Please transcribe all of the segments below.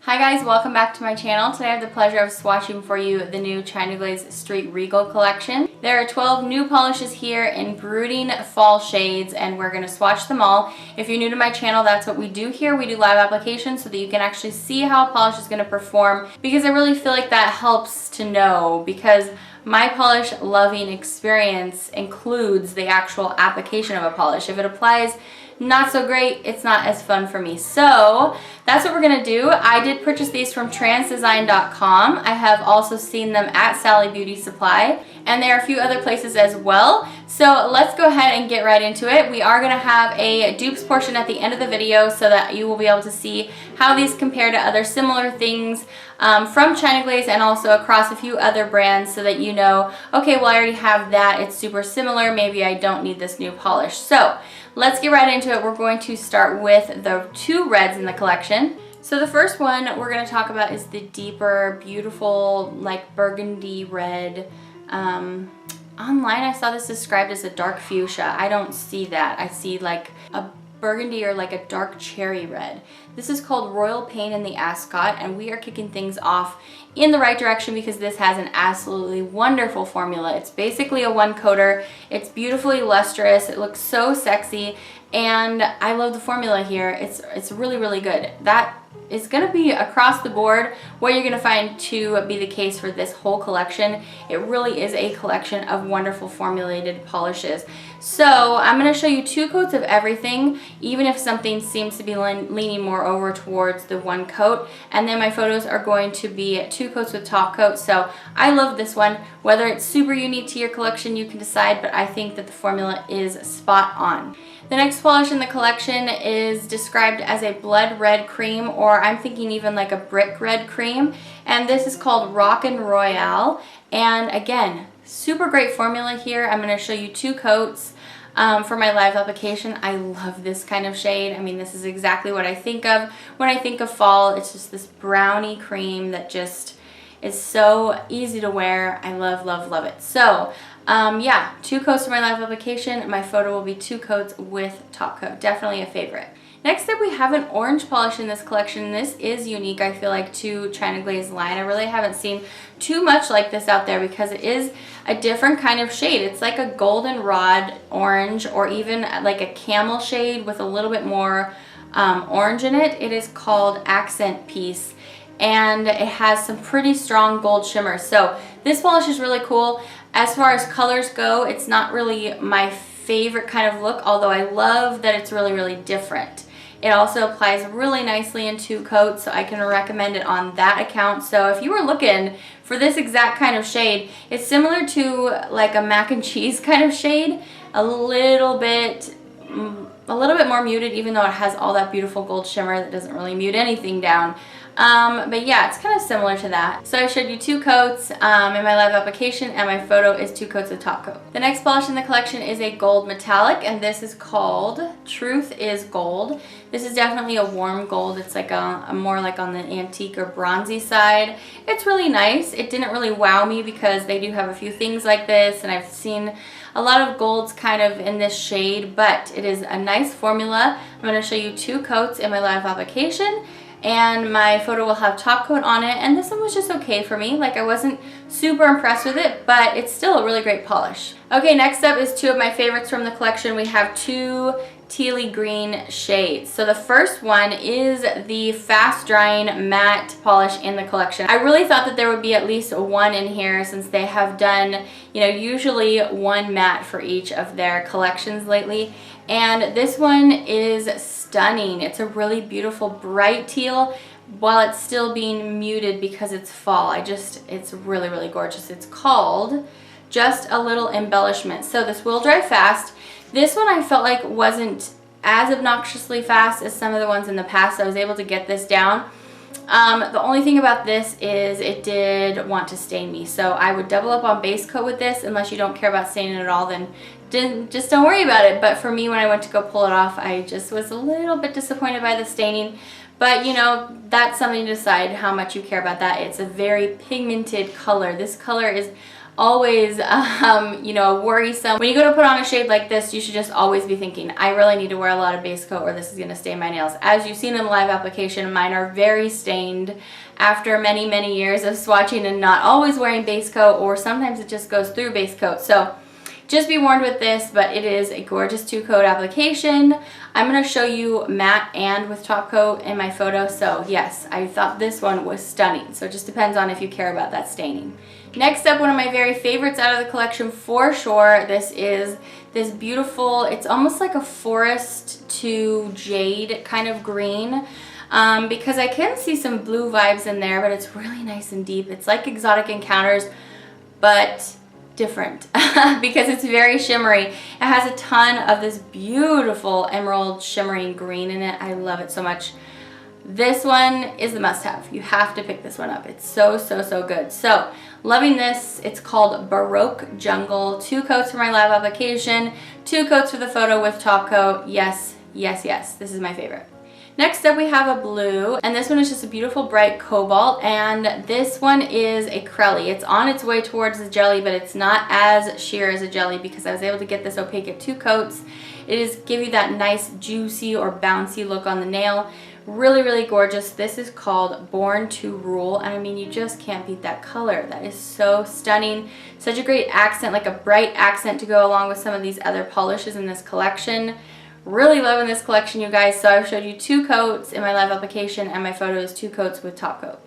Hi guys, welcome back to my channel. Today I have the pleasure of swatching for you the new China Glaze Street Regal collection. There are 12 new polishes here in brooding fall shades and we're going to swatch them all. If you're new to my channel, that's what we do here. We do live applications so that you can actually see how a polish is going to perform, because I really feel like that helps to know, because my polish loving experience includes the actual application of a polish. If it applies not so great, it's not as fun for me. So that's what we're gonna do. I did purchase these from transdesign.com. I have also seen them at Sally Beauty Supply, and there are a few other places as well. So let's go ahead and get right into it. We are gonna have a dupes portion at the end of the video so that you will be able to see how these compare to other similar things from China Glaze and also across a few other brands, so that you know, okay, well I already have that, it's super similar, maybe I don't need this new polish. So let's get right into it. We're going to start with the two reds in the collection. So the first one we're going to talk about is the deeper, beautiful, like burgundy red. Online I saw this described as a dark fuchsia. I don't see that. I see like a burgundy or like a dark cherry red. This is called Royal Pain in the Ascot, and we are kicking things off in the right direction because this has an absolutely wonderful formula. It's basically a one coater. It's beautifully lustrous. It looks so sexy, and I love the formula here. It's really, really good. That is going to be across the board what you're going to find to be the case for this whole collection. It really is a collection of wonderful formulated polishes. So I'm going to show you two coats of everything, even if something seems to be leaning more over towards the one coat. And then my photos are going to be two coats with top coat. So I love this one. Whether it's super unique to your collection, you can decide, but I think that the formula is spot on. The next polish in the collection is described as a blood red cream, or I'm thinking even like a brick red cream. And this is called N Royale. And again, super great formula here. I'm going to show you two coats for my live application. I love this kind of shade. I mean, this is exactly what I think of when I think of fall. It's just this brownie cream that just is so easy to wear. I love, love, love it. So yeah, two coats for my live application. My photo will be two coats with top coat. Definitely a favorite. Next up, we have an orange polish in this collection. This is unique, I feel like, to China Glaze line. I really haven't seen too much like this out there because it is a different kind of shade. It's like a goldenrod orange, or even like a camel shade with a little bit more orange in it. It is called Accent Piece, and it has some pretty strong gold shimmer. So this polish is really cool. As far as colors go, it's not really my favorite kind of look, although I love that it's really, really different. It also applies really nicely in two coats, so I can recommend it on that account. So if you were looking for this exact kind of shade, it's similar to like a mac and cheese kind of shade, a little bit more muted, even though it has all that beautiful gold shimmer that doesn't really mute anything down. But yeah, it's kind of similar to that. So I showed you two coats in my live application, and my photo is two coats of top coat. The next polish in the collection is a gold metallic, and this is called Truth is Gold. This is definitely a warm gold. It's like a more like on the antique or bronzy side. It's really nice. It didn't really wow me because they do have a few things like this, and I've seen a lot of golds kind of in this shade, but it is a nice formula. I'm going to show you two coats in my live application, and my photo will have top coat on it, and this one was just okay for me. Like, I wasn't super impressed with it, but it's still a really great polish. Okay, next up is two of my favorites from the collection. We have two tealy green shades. So the first one is the fast drying matte polish in the collection. I really thought that there would be at least one in here, since they have done, you know, usually one matte for each of their collections lately. And this one is stunning. It's a really beautiful bright teal while it's still being muted because it's fall. It's really, really gorgeous. It's called Just a Little Embellishment. So this will dry fast. This one I felt like wasn't as obnoxiously fast as some of the ones in the past, so I was able to get this down. The only thing about this is it did want to stain me, so I would double up on base coat with this. Unless you don't care about staining at all, then just don't worry about it. But for me, when I went to go pull it off, I just was a little bit disappointed by the staining. But you know, that's something to decide how much you care about that. It's a very pigmented color. This color is always, you know, worrisome. When you go to put on a shade like this, you should just always be thinking, I really need to wear a lot of base coat or this is going to stain my nails. As you've seen in the live application, mine are very stained after many, many years of swatching and not always wearing base coat, or sometimes it just goes through base coat. So just be warned with this, but it is a gorgeous 2-coat application. I'm going to show you matte and with top coat in my photo. So yes, I thought this one was stunning. So it just depends on if you care about that staining. Next up, one of my very favorites out of the collection for sure. This is this beautiful, it's almost like a forest to jade kind of green. Because I can see some blue vibes in there, but it's really nice and deep. It's like Exotic Encounters, but different because it's very shimmery. It has a ton of this beautiful emerald shimmering green in it. I love it so much. This one is the must-have. You have to pick this one up. It's so, so, so good. So, loving this. It's called Baroque Jungle. 2 coats for my live application, 2 coats for the photo with top coat. Yes, yes, yes. This is my favorite. Next up we have a blue, and this one is just a beautiful bright cobalt, and this one is a Crelly. It's on its way towards the jelly, but it's not as sheer as a jelly because I was able to get this opaque at 2 coats. It is give you that nice juicy or bouncy look on the nail. Really, really gorgeous. This is called Born to Rule, and I mean, you just can't beat that color. That is so stunning. Such a great accent, like a bright accent to go along with some of these other polishes in this collection. Really loving this collection, you guys. So I've showed you 2 coats in my live application, and my photo is 2 coats with top coat.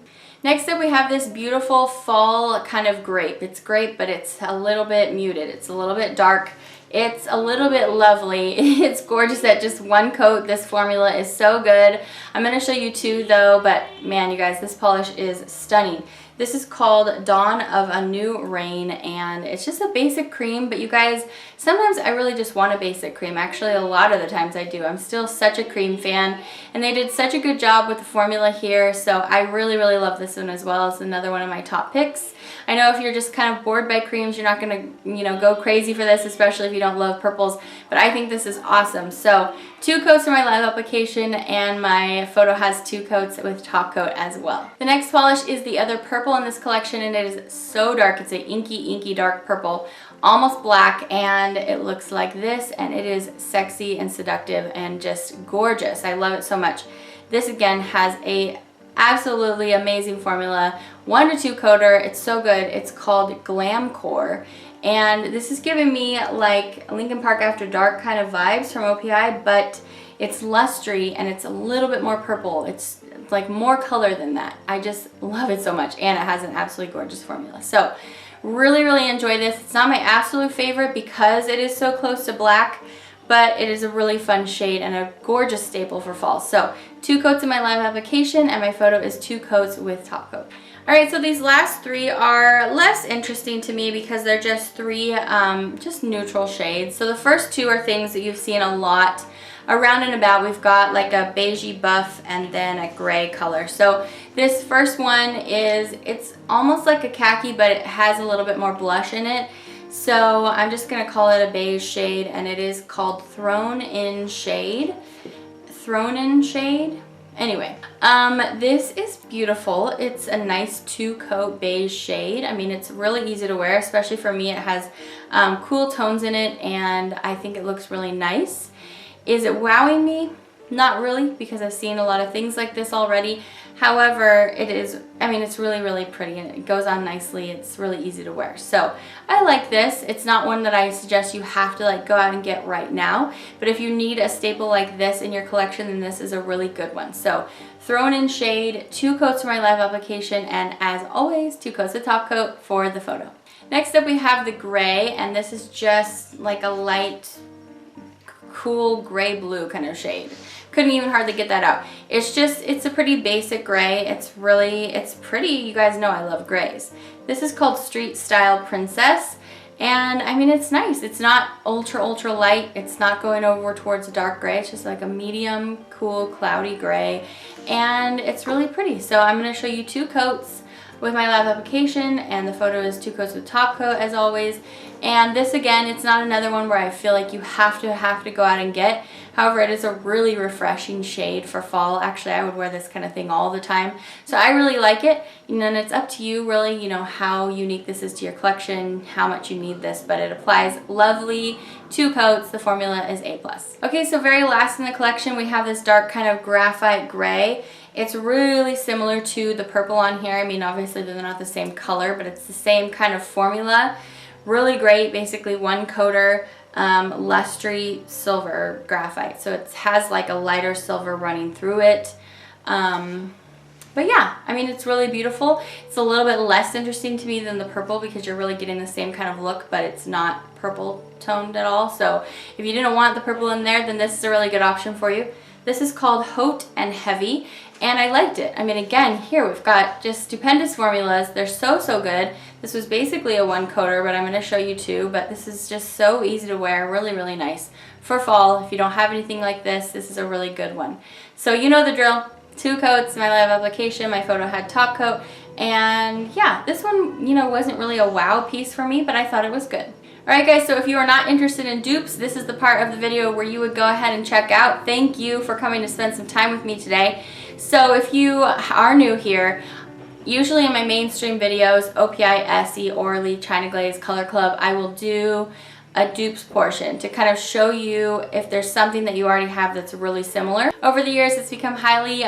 Next up we have this beautiful fall kind of grape. It's grape, but it's a little bit muted. It's a little bit dark. It's a little bit lovely. It's gorgeous at just 1 coat. This formula is so good. I'm going to show you 2 though, but man, you guys, this polish is stunning. This is called Dawn of a New Rain, and it's just a basic cream, but you guys, sometimes I really just want a basic cream. Actually, a lot of the times I do. I'm still such a cream fan, and they did such a good job with the formula here, so I really, really love this one as well. It's another one of my top picks. I know if you're just kind of bored by creams, you're not going to, you know, go crazy for this, especially if you don't love purples, but I think this is awesome. So 2 coats for my live application, and my photo has 2 coats with top coat as well. The next polish is the other purple in this collection, and it is so dark. It's an inky dark purple, almost black, and it looks like this, and it is sexy and seductive and just gorgeous. I love it so much. This again has a absolutely amazing formula, 1 to 2 coater. It's so good. It's called Glamcore, and this is giving me like Linkin Park After Dark kind of vibes from OPI, but it's lustry and it's a little bit more purple. It's like more color than that. I just love it so much, and it has an absolutely gorgeous formula. So really, really enjoy this. It's not my absolute favorite because it is so close to black, but it is a really fun shade and a gorgeous staple for fall. So 2 coats in my live application, and my photo is 2 coats with top coat. Alright, so these last 3 are less interesting to me because they're just 3 just neutral shades. So the first 2 are things that you've seen a lot around and about. We've got like a beigey buff and then a gray color. So this first one is, it's almost like a khaki, but it has a little bit more blush in it. So I'm just going to call it a beige shade, and it is called Thrown In Shade. Thrown In Shade? Anyway, this is beautiful. It's a nice 2-coat beige shade. I mean, it's really easy to wear, especially for me. It has cool tones in it, and I think it looks really nice. Is it wowing me? Not really, because I've seen a lot of things like this already. However, it is, I mean, it's really, really pretty, and it goes on nicely. It's really easy to wear. So I like this. It's not one that I suggest you have to like go out and get right now, but if you need a staple like this in your collection, then this is a really good one. So Thrown In Shade, 2 coats for my live application, and as always, 2 coats of top coat for the photo. Next up we have the gray, and this is just like a light, cool gray blue kind of shade. Couldn't even hardly get that out. It's just, it's a pretty basic gray. It's really, it's pretty. You guys know I love grays. This is called Street Style Princess, and I mean, it's nice. It's not ultra light. It's not going over towards a dark gray. It's just like a medium, cool, cloudy gray, and it's really pretty. So I'm going to show you 2 coats with my lab application, and the photo is 2 coats with top coat as always. And this, again, it's not another one where I feel like you have to go out and get. However, it is a really refreshing shade for fall. Actually, I would wear this kind of thing all the time. So I really like it. And then it's up to you really, you know, how unique this is to your collection, how much you need this, but it applies lovely. 2 coats, the formula is A+. Okay, so very last in the collection, we have this dark kind of graphite gray. It's really similar to the purple on here. I mean, obviously they're not the same color, but it's the same kind of formula. Really great, basically 1 coater, lustre silver graphite. So it has like a lighter silver running through it. But yeah, I mean, it's really beautiful. It's a little bit less interesting to me than the purple because you're really getting the same kind of look, but it's not purple toned at all. So if you didn't want the purple in there, then this is a really good option for you. This is called Haute and Heavy, and I liked it. I mean, again, here we've got just stupendous formulas. They're so good. This was basically a 1 coater, but I'm going to show you 2. But this is just so easy to wear, really nice for fall. If you don't have anything like this is a really good one. So you know the drill. 2 coats, my lab application, my photo had top coat, and yeah, this one, you know, wasn't really a wow piece for me, but I thought it was good. Alright guys, so if you are not interested in dupes, this is the part of the video where you would go ahead and check out. Thank you for coming to spend some time with me today. So if you are new here, usually in my mainstream videos, OPI, Essie, Orly, China Glaze, Color Club, I will do a dupes portion to kind of show you if there's something that you already have that's really similar. Over the years, it's become highly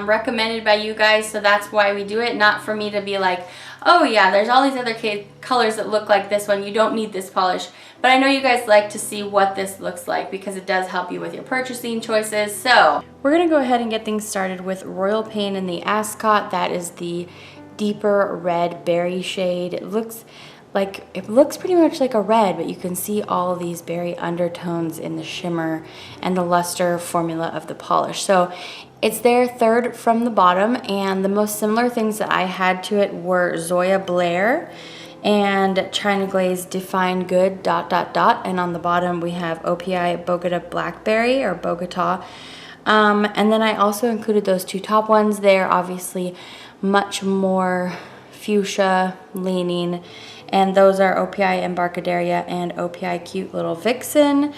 recommended by you guys, so that's why we do it, not for me to be like, oh yeah, there's all these other colors that look like this one, you don't need this polish. But I know you guys like to see what this looks like because it does help you with your purchasing choices. So we're gonna go ahead and get things started with Royal Pain in the Ascot. That is the deeper red berry shade. It looks pretty much like a red, but you can see all these berry undertones in the shimmer and the luster formula of the polish. So it's there 3rd from the bottom, and the most similar things that I had to it were Zoya Blair and China Glaze Define Good ... And on the bottom we have OPI Bogota Blackberry or Bogota. And then I also included those 2 top ones. They're obviously much more fuchsia leaning, and those are OPI Embarcadero and OPI Cute Little Vixen.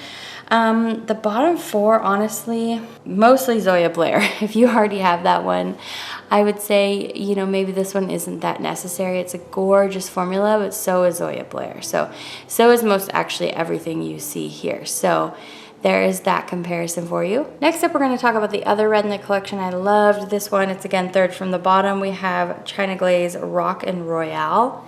The bottom 4, honestly, mostly Zoya Blair. If you already have that one, I would say, you know, maybe this one isn't that necessary. It's a gorgeous formula, but so is Zoya Blair. So is most actually everything you see here. So there is that comparison for you. Next up, we're going to talk about the other red in the collection. I loved this one. It's again 3rd from the bottom. We have China Glaze Rock N Royale.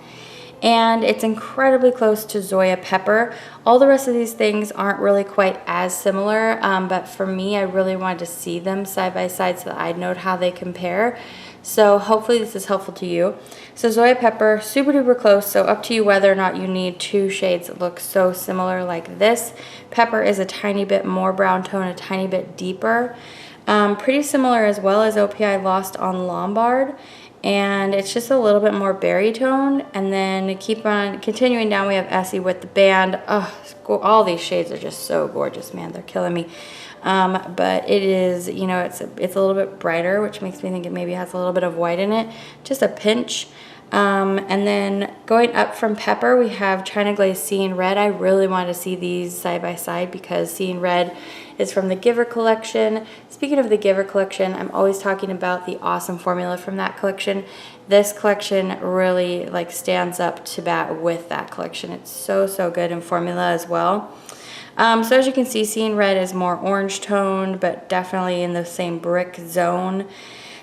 And it's incredibly close to Zoya Pepper. All the rest of these things aren't really quite as similar, but for me, I really wanted to see them side by side so that I'd know how they compare. So hopefully this is helpful to you. So Zoya Pepper, super duper close, so up to you whether or not you need 2 shades that look so similar like this. Pepper is a tiny bit more brown tone, a tiny bit deeper. Pretty similar as well as OPI Lost on Lombard. And it's just a little bit more berry tone. And then keep on continuing down, we have Essie with the band. Oh, all these shades are just so gorgeous, man. They're killing me. But it is, you know, it's a little bit brighter, which makes me think it maybe has a little bit of white in it, just a pinch. And then going up from Pepper, we have China Glaze Seeing Red. I really wanted to see these side by side because Seeing Red is from the Giver collection. Speaking of the Giver collection, I'm always talking about the awesome formula from that collection. This collection really like stands up to bat with that collection. It's so good in formula as well. So as you can see, Seeing Red is more orange toned, but definitely in the same brick zone.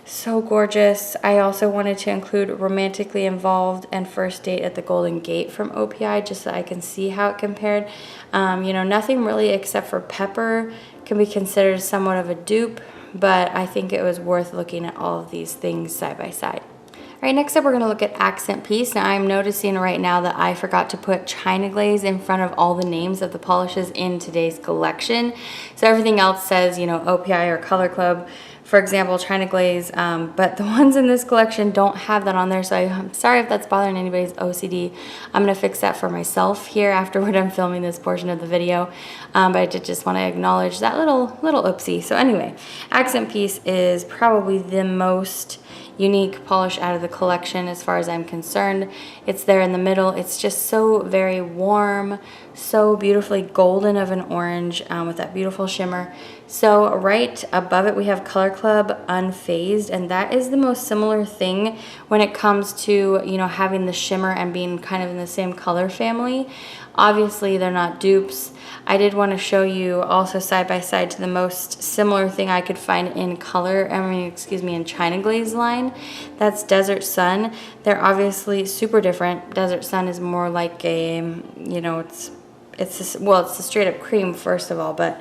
So gorgeous. I also wanted to include Romantically Involved and First Date at the Golden Gate from OPI just so I can see how it compared. You know, nothing really except for Pepper can be considered somewhat of a dupe, but I think it was worth looking at all of these things side by side. All right, next up we're going to look at Accent Piece. Now I'm noticing right now that I forgot to put China Glaze in front of all the names of the polishes in today's collection. So everything else says, you know, OPI or Color Club for example, China Glaze, but the ones in this collection don't have that on there, so I'm sorry if that's bothering anybody's OCD. I'm going to fix that for myself here afterward I'm filming this portion of the video, but I did just want to acknowledge that little oopsie. So anyway, accent piece is probably the most unique polish out of the collection as far as I'm concerned. It's there in the middle. It's just so very warm, so beautifully golden of an orange with that beautiful shimmer. So right above it we have Color Club Unfazed, and that is the most similar thing when it comes to, you know, having the shimmer and being kind of in the same color family. Obviously they're not dupes. I did want to show you also side by side to the most similar thing I could find in color, in China Glaze line. That's Desert Sun. They're obviously super different. Desert Sun is more like a, you know, it's a straight up cream first of all, but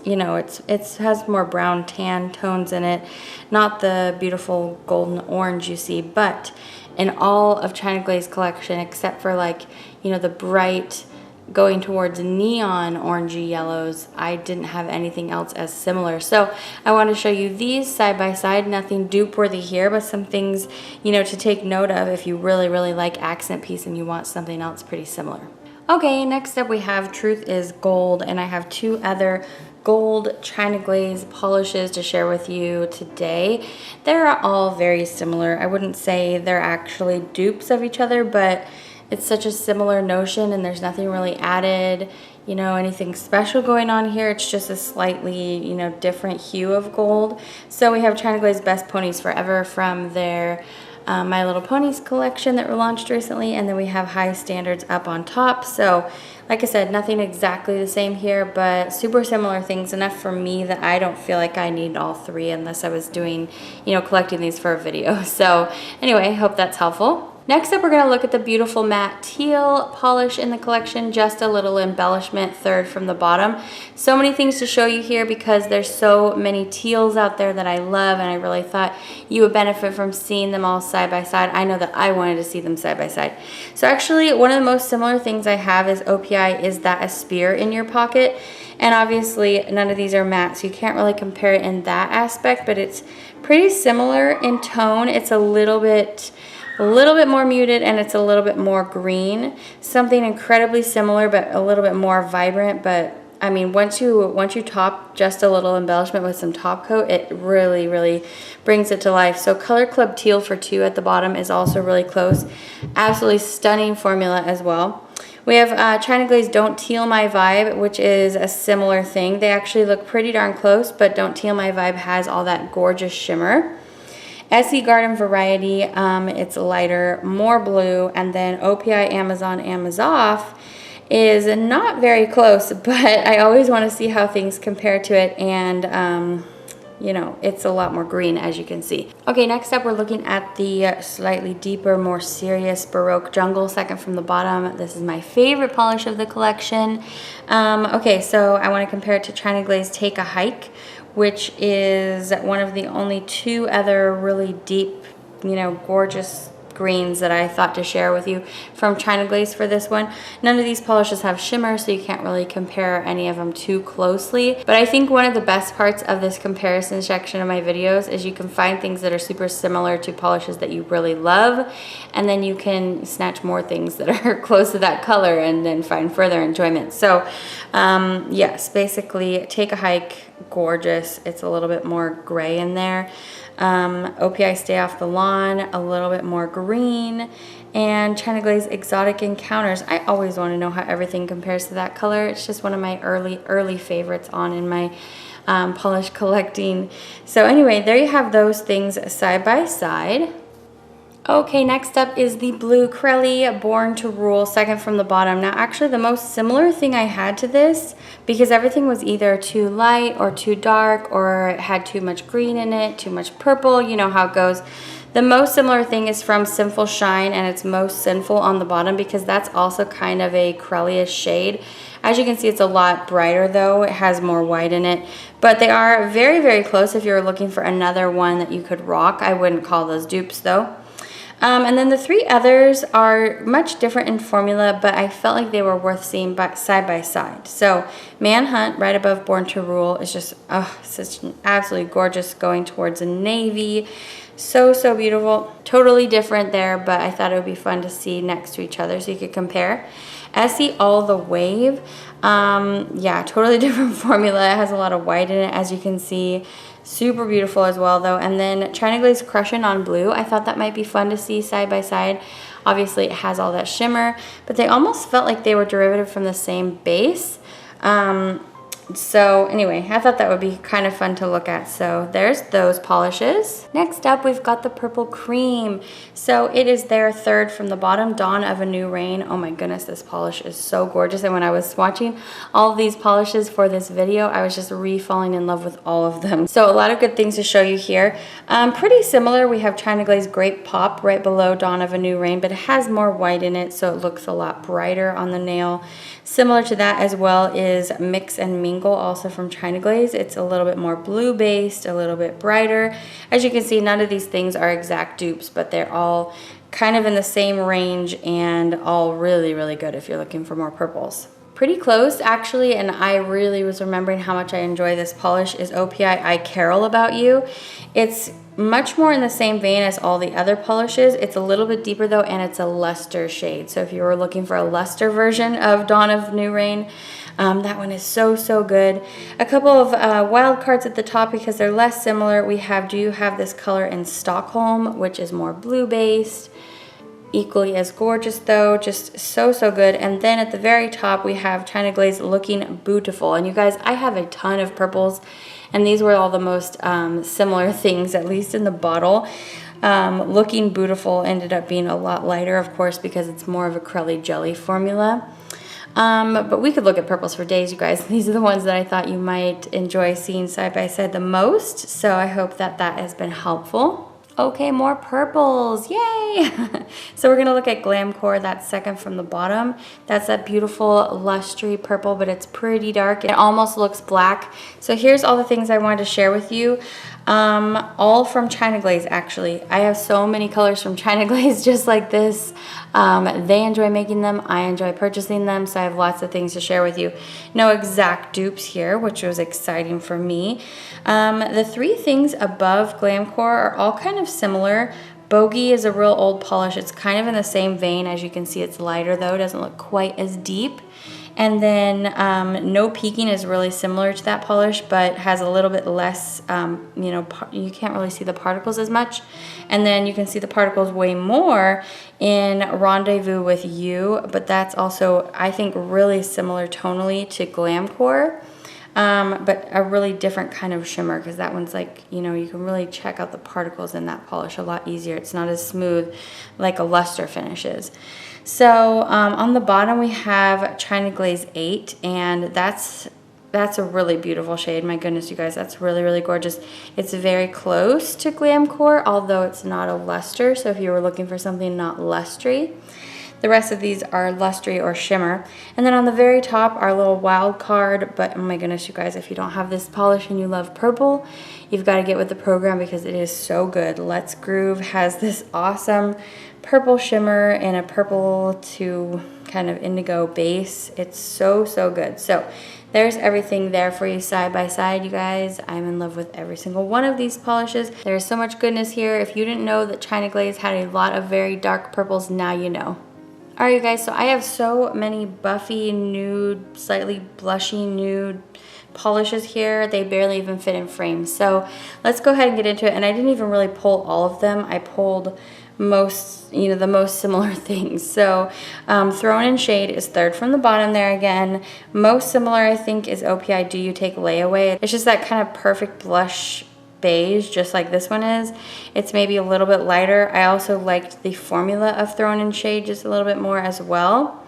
you know, it has more brown tan tones in it, not the beautiful golden orange you see. But in all of China Glaze collection, except for like, you know, the bright going towards neon orangey yellows, I didn't have anything else as similar. So I want to show you these side by side. Nothing dupe worthy here, but some things, you know, to take note of if you really like accent piece and you want something else pretty similar. Okay, next up we have Truth is Gold, and I have two other gold China Glaze polishes to share with you today. They're all very similar. I wouldn't say they're actually dupes of each other, but it's such a similar notion and there's nothing really added, you know, anything special going on here. It's just a slightly, you know, different hue of gold. So we have China Glaze Best Ponies Forever from their My Little Ponies collection that were launched recently, and then we have High Standards up on top. So like I said, nothing exactly the same here, but super similar things, enough for me that I don't feel like I need all three unless I was doing, you know, collecting these for a video. So anyway, hope that's helpful. Next up, we're going to look at the beautiful matte teal polish in the collection, Just a Little Embellishment, third from the bottom. So many things to show you here because there's so many teals out there that I love, and I really thought you would benefit from seeing them all side by side. I know that I wanted to see them side by side. So actually, one of the most similar things I have is OPI is that a spear in your pocket. And obviously, none of these are matte, so you can't really compare it in that aspect, but it's pretty similar in tone. It's a little bit more muted, and it's a little bit more green. Something incredibly similar, but a little bit more vibrant. But I mean, once you top Just a Little Embellishment with some top coat, it really brings it to life. So Color Club Teal for 2 at the bottom is also really close. Absolutely stunning formula as well. We have China Glaze Don't Teal My Vibe, which is a similar thing. They actually look pretty darn close, but Don't Teal My Vibe has all that gorgeous shimmer. Essie Garden Variety, it's lighter, more blue, and then OPI Amazon Amazoff is not very close, but I always want to see how things compare to it, and you know, it's a lot more green, as you can see. Okay, next up we're looking at the slightly deeper, more serious Baroque Jungle, second from the bottom. This is my favorite polish of the collection. Okay, so I want to compare it to China Glaze Take a Hike, which is one of the only 2 other really deep, you know, gorgeous greens that I thought to share with you from China Glaze for this one. None of these polishes have shimmer, so you can't really compare any of them too closely. But I think one of the best parts of this comparison section of my videos is you can find things that are super similar to polishes that you really love, and then you can snatch more things that are close to that color and then find further enjoyment. So yes, basically Take a Hike, gorgeous. It's a little bit more gray in there. OPI Stay Off the Lawn, a little bit more green, and China Glaze Exotic Encounters. I always want to know how everything compares to that color. It's just one of my early favorites on in my polish collecting. So anyway, there you have those things side by side. Okay, next up is the blue Crelly Born to Rule, second from the bottom. Now actually the most similar thing I had to this, because everything was either too light or too dark, or it had too much green in it, too much purple, you know how it goes. The most similar thing is from Sinful Shine, and it's Most Sinful on the bottom, because that's also kind of a Crelly-ish shade. As you can see, it's a lot brighter though. It has more white in it, but they are very close if you're looking for another one that you could rock. I wouldn't call those dupes though. And then the three others are much different in formula, but I felt like they were worth seeing side by side. So Manhunt, right above Born to Rule, is just such an absolutely gorgeous, going towards a navy. So, so beautiful. Totally different there, but I thought it would be fun to see next to each other so you could compare. Essie All the Wave, yeah, totally different formula. It has a lot of white in it, as you can see. Super beautiful as well, though. And then China Glaze Crushin' on Blue. I thought that might be fun to see side by side. Obviously, it has all that shimmer, but they almost felt like they were derivative from the same base. So anyway, I thought that would be kind of fun to look at. So there's those polishes. Next up, we've got the Purple Cream. So it is their third from the bottom, Dawn of a New Reign. Oh my goodness, this polish is so gorgeous. And when I was swatching all of these polishes for this video, I was just falling in love with all of them. So a lot of good things to show you here. Pretty similar, we have China Glaze Grape Pop right below Dawn of a New Reign, but it has more white in it, so it looks a lot brighter on the nail. Similar to that as well is Mix and Mingle, also from China Glaze. It's a little bit more blue based, a little bit brighter. As you can see, none of these things are exact dupes, but they're all kind of in the same range and all really, really good if you're looking for more purples. Pretty close actually, and I really was remembering how much I enjoy this polish, is OPI I Carol About You. It's much more in the same vein as all the other polishes. It's a little bit deeper though, and it's a luster shade. So if you were looking for a luster version of Dawn of New Reign, that one is so, so good. A couple of wild cards at the top because they're less similar. We have Do You Have This Color in Stockholm, which is more blue based. Equally as gorgeous though, just so, so good. And then at the very top, we have China Glaze Looking Beautiful. And you guys, I have a ton of purples, and these were all the most similar things, at least in the bottle. Looking Beautiful ended up being a lot lighter, of course, because it's more of a Crelly Jelly formula. But we could look at purples for days, you guys. These are the ones that I thought you might enjoy seeing side by side the most. So I hope that that has been helpful. Okay, more purples, yay! So we're gonna look at Glamcore, that's second from the bottom. That's that beautiful lustry purple, but it's pretty dark. It almost looks black. So here's all the things I wanted to share with you. All from China Glaze, actually. I have so many colors from China Glaze just like this. They enjoy making them, I enjoy purchasing them, so I have lots of things to share with you. No exact dupes here, which was exciting for me. The three things above Glamcore are all kind of similar. Bogey is a real old polish. It's kind of in the same vein. As you can see, it's lighter though. It doesn't look quite as deep. And then No Peeking is really similar to that polish, but has a little bit less, you know, you can't really see the particles as much. And then you can see the particles way more in Rendezvous with You, but that's also, I think, really similar tonally to Glamcore. But a really different kind of shimmer, because that one's like, you know, you can really check out the particles in that polish a lot easier. It's not as smooth like a luster finish is. So on the bottom we have China Glaze 8, and that's a really beautiful shade. My goodness, you guys, that's really, really gorgeous. It's very close to Glamcore, although it's not a luster, so if you were looking for something not lustry. The rest of these are lustry or shimmer. And then on the very top, our little wild card, but oh my goodness, you guys, if you don't have this polish and you love purple, you've got to get with the program because it is so good. Let's Groove has this awesome purple shimmer and a purple to kind of indigo base. It's so, so good. So there's everything there for you side by side, you guys. I'm in love with every single one of these polishes. There's so much goodness here. If you didn't know that China Glaze had a lot of very dark purples, now you know. Alright, you guys, so I have so many buffy, nude, slightly blushy nude polishes here. They barely even fit in frames. So let's go ahead and get into it. And I didn't even really pull all of them. I pulled most, you know, the most similar things. So Thrown in Shade is third from the bottom there again. Most similar, I think, is OPI Do You Take Layaway. It's just that kind of perfect blush beige, just like this one is. It's maybe a little bit lighter. I also liked the formula of Thrown in Shade just a little bit more as well.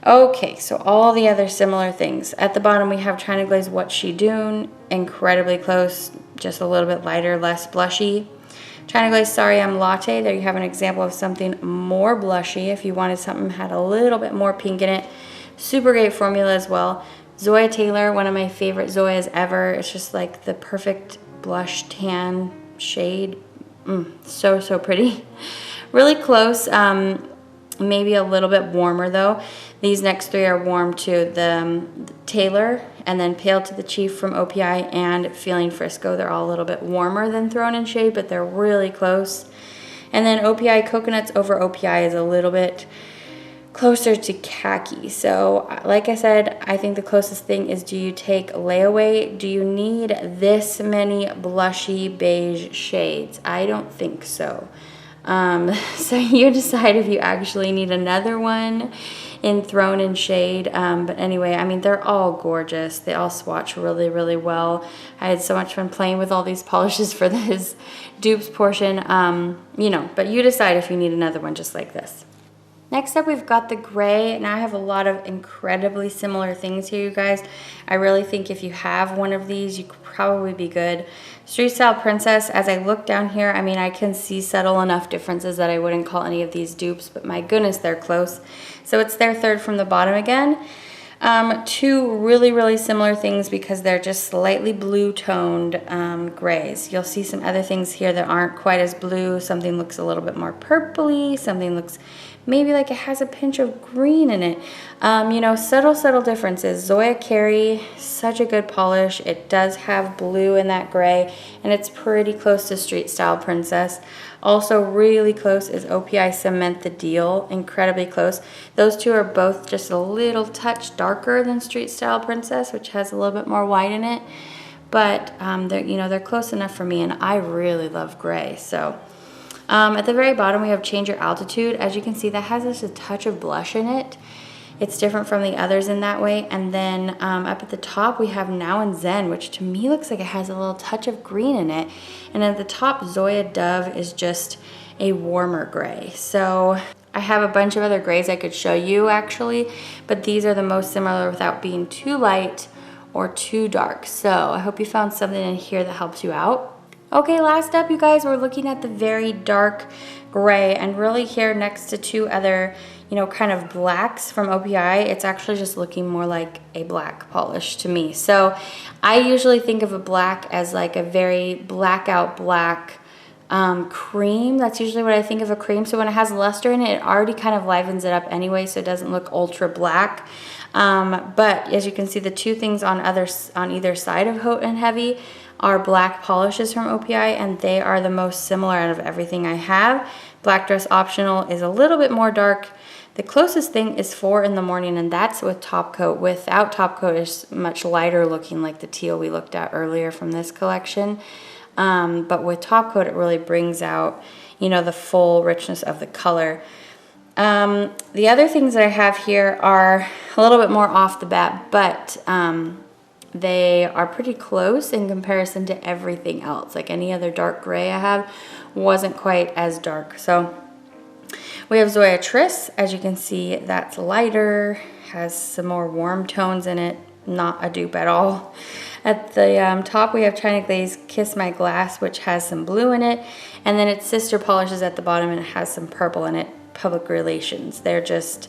Okay, so all the other similar things. At the bottom we have China Glaze What She Doon, incredibly close, just a little bit lighter, less blushy. China Glaze Sorry I'm Latte, there you have an example of something more blushy if you wanted something that had a little bit more pink in it. Super great formula as well. Zoya Taylor, one of my favorite Zoyas ever. It's just like the perfect blush tan shade. So, so pretty. Really close, maybe a little bit warmer though. These next three are warm too. The Taylor, and then Pale to the Chief from OPI, and Feeling Frisco. They're all a little bit warmer than Thrown in Shade, but they're really close. And then OPI Coconuts over OPI is a little bit closer to khaki. So like I said, I think the closest thing is, do you take layaway? Do you need this many blushy beige shades? I don't think so. So you decide if you actually need another one in Thrown in Shade. But anyway, I mean, they're all gorgeous. They all swatch really, really well. I had so much fun playing with all these polishes for this dupes portion. You know, but you decide if you need another one just like this. Next up, we've got the gray. Now I have a lot of incredibly similar things here, you guys. I really think if you have one of these, you could probably be good. Street Style Princess, as I look down here, I mean, I can see subtle enough differences that I wouldn't call any of these dupes, but my goodness, they're close. So it's their third from the bottom again. Two really, really similar things because they're just slightly blue toned grays. You'll see some other things here that aren't quite as blue. Something looks a little bit more purpley. Something looks maybe like it has a pinch of green in it. You know, subtle differences. Zoya Carey, such a good polish. It does have blue in that gray, and it's pretty close to Street Style Princess. Also really close is OPI Cement the Deal, incredibly close. Those two are both just a little touch darker than Street Style Princess, which has a little bit more white in it. But they're close enough for me, and I really love gray. So at the very bottom we have Change Your Altitude. As you can see, that has just a touch of blush in it. It's different from the others in that way. And then up at the top we have Now and Zen, which to me looks like it has a little touch of green in it. And at the top, Zoya Dove is just a warmer gray. So I have a bunch of other grays I could show you actually, but these are the most similar without being too light or too dark. So I hope you found something in here that helps you out. Okay, last up, you guys, we're looking at the very dark gray, and really here next to two other, you know, kind of blacks from OPI, it's actually just looking more like a black polish to me. So I usually think of a black as like a very blackout black cream. That's usually what I think of a cream. So when it has luster in it, it already kind of livens it up anyway, so it doesn't look ultra black. But as you can see, the two things on either side of Haute and Heavy are black polishes from OPI, and they are the most similar out of everything I have. Black Dress Optional is a little bit more dark. The closest thing is 4 in the Morning, and that's with top coat. Without top coat is much lighter looking, like the teal we looked at earlier from this collection. But with top coat, it really brings out, you know, the full richness of the color. The other things that I have here are a little bit more off the bat, but they are pretty close in comparison to everything else. Like any other dark gray I have wasn't quite as dark. So we have Zoya Triss. As you can see, that's lighter, has some more warm tones in it, not a dupe at all. At the top, we have China Glaze Kiss My Glass, which has some blue in it, and then its sister polishes at the bottom, and it has some purple in it, Public Relations. They're just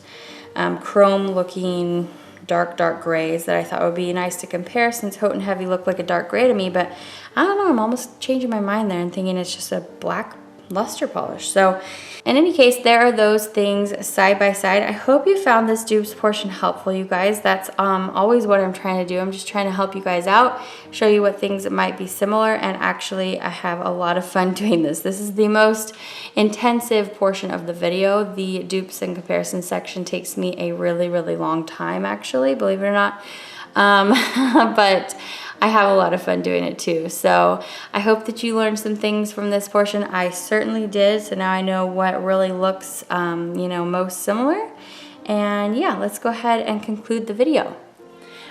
chrome looking dark grays that I thought would be nice to compare, since Haute and Heavy looked like a dark gray to me, but I don't know, I'm almost changing my mind there and thinking it's just a black luster polish. So in any case, there are those things side by side. I hope you found this dupes portion helpful, you guys. That's always what I'm trying to do. I'm just trying to help you guys out, show you what things might be similar, and actually I have a lot of fun doing this. This is the most intensive portion of the video. The dupes and comparison section takes me a really, really long time, actually, believe it or not. But I have a lot of fun doing it too. So I hope that you learned some things from this portion. I certainly did. So now I know what really looks, you know, most similar. And yeah, let's go ahead and conclude the video. All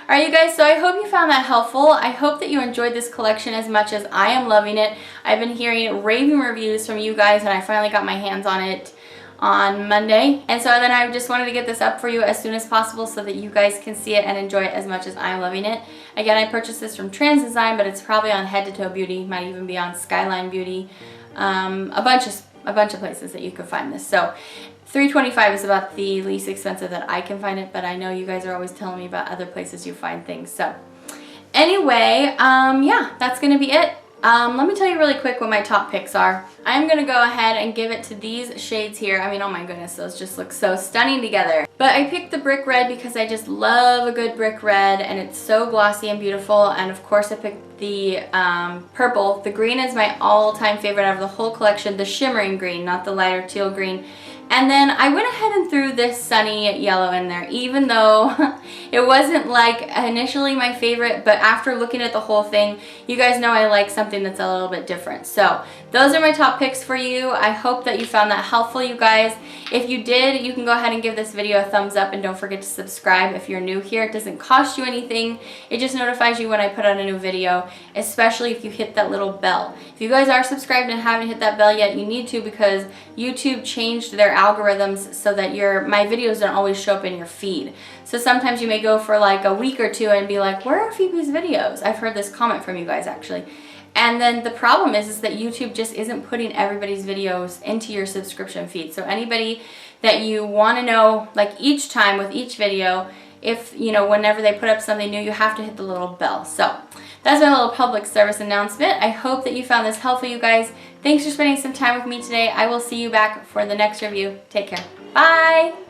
right, you guys, so I hope you found that helpful. I hope that you enjoyed this collection as much as I am loving it. I've been hearing raving reviews from you guys, and I finally got my hands on it on Monday, and so then I just wanted to get this up for you as soon as possible so that you guys can see it and enjoy it as much as I'm loving it. Again, I purchased this from Trans Design, but it's probably on Head to Toe Beauty, might even be on Skyline Beauty, a bunch of places that you could find this. So $3.25 is about the least expensive that I can find it, but I know you guys are always telling me about other places you find things. So anyway, yeah, that's gonna be it. Let me tell you really quick what my top picks are. I'm gonna go ahead and give it to these shades here. I mean, oh my goodness, those just look so stunning together. But I picked the brick red because I just love a good brick red, and it's so glossy and beautiful. And of course I picked the purple. The green is my all-time favorite out of the whole collection, the shimmering green, not the lighter teal green. And then I went ahead and threw this sunny yellow in there, even though it wasn't like initially my favorite, but after looking at the whole thing, you guys know I like something that's a little bit different. So those are my top picks for you. I hope that you found that helpful, you guys. If you did, you can go ahead and give this video a thumbs up, and don't forget to subscribe if you're new here. It doesn't cost you anything. It just notifies you when I put out a new video, especially if you hit that little bell. If you guys are subscribed and haven't hit that bell yet, you need to, because YouTube changed their algorithms so that my videos don't always show up in your feed. So sometimes you may go for like a week or two and be like, where are Phoebe's videos? I've heard this comment from you guys actually. And then the problem is that YouTube just isn't putting everybody's videos into your subscription feed. So anybody that you want to know, like each time with each video, if, you know, whenever they put up something new, you have to hit the little bell. So that's my little public service announcement. I hope that you found this helpful, you guys. Thanks for spending some time with me today. I will see you back for the next review. Take care. Bye!